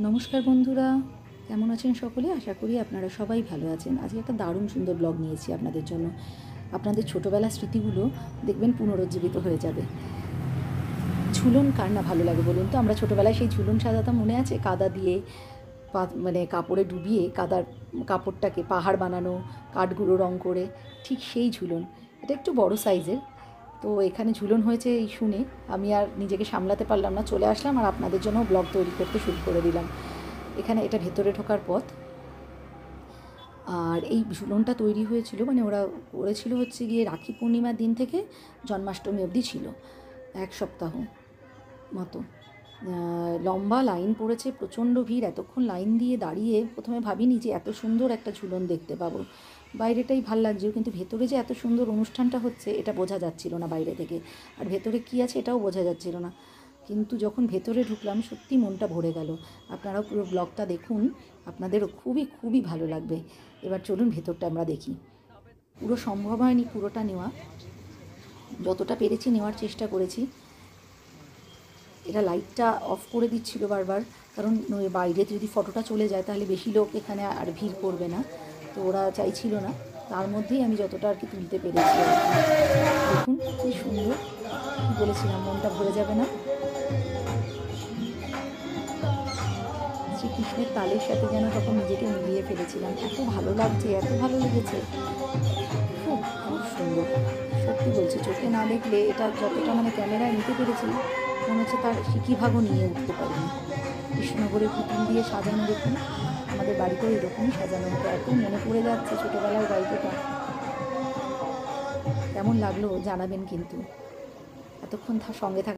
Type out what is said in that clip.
নমস্কার বন্ধুরা, কেমন আছেন সকলে? আশা করি আপনারা সবাই ভালো আছেন। আজকে একটা দারুণ সুন্দর ব্লগ নিয়েছি আপনাদের জন্য। আপনাদের ছোটোবেলার স্মৃতিগুলো দেখবেন পুনরুজ্জীবিত হয়ে যাবে। ঝুলন কার না ভালো লাগে বলুন তো? আমরা ছোটোবেলায় সেই ঝুলন সাজাতাম, মনে আছে? কাদা দিয়ে মানে কাপড়ে ডুবিয়ে কাপড়টাকে পাহাড় বানানো, কাঠগুলো রং করে, ঠিক সেই ঝুলন। এটা একটু বড় সাইজের। তো এখানে ঝুলন হয়েছে এই শুনে আমি আর নিজেকে সামলাতে পারলাম না, চলে আসলাম আর আপনাদের জন্য ব্লগ তৈরি করতে শুরু করে দিলাম। এখানে এটা ভেতরে ঢোকার পথ। আর এই ঝুলনটা তৈরি হয়েছিল, মানে ওরা করেছিল হচ্ছে গিয়ে রাখি পূর্ণিমার দিন থেকে জন্মাষ্টমী অবধি ছিল, 1 সপ্তাহ মতো। লম্বা লাইন পড়েছে, প্রচণ্ড ভিড়। এতক্ষণ লাইন দিয়ে দাঁড়িয়ে প্রথমে ভাবিনি যে এত সুন্দর একটা ঝুলন দেখতে পাবো। বাইরেটাই ভাল লাগছিল, কিন্তু ভেতরে যে এত সুন্দর অনুষ্ঠানটা হচ্ছে এটা বোঝা যাচ্ছিল না বাইরে থেকে। আর ভেতরে কী আছে এটাও বোঝা যাচ্ছিল না। কিন্তু যখন ভেতরে ঢুকলাম সত্যি মনটা ভরে গেল। আপনারাও পুরো ব্লগটা দেখুন, আপনাদেরও খুবই খুবই ভালো লাগবে। এবার চলুন ভেতরটা আমরা দেখি। পুরো সম্ভব হয়নি পুরোটা নেওয়া, যতটা পেরেছি নেওয়ার চেষ্টা করেছি। এরা লাইটটা অফ করে দিচ্ছিল বারবার, কারণ বাইরে যদি ফটোটা চলে যায় তাহলে বেশি লোক এখানে আর ভিড় করবে না, তো ওরা চাইছিল না। তার মধ্যেই আমি যতটা আর কি তুলতে পেরেছি। দেখুন কি সুন্দর, কী বলেছিলাম মনটা ভরে যাবে না? শ্রীকৃষ্ণের তালের সাথে যেন তখন নিজেকে মিলিয়ে ফেলেছিলাম। এত ভালো লাগছে, এত ভালো লেগেছে, খুব খুব সুন্দর। সত্যি বলছি, চোখে না দেখলে এটা যতটা মানে ক্যামেরায় নিতে পেরেছি, মনে হচ্ছে তার সিকিভাগও নিয়ে উঠতে পারিনি। কৃষ্ণনগরের পুতুল দিয়ে সাজানো, দেখুন আমাদের বাড়িতেও এরকমই সাজানো হতো। এত মনে পড়ে যাচ্ছে ছোটোবেলার গল্পটা। কেমন লাগলো জানাবেন কিন্তু। এতক্ষণ সঙ্গে থাকা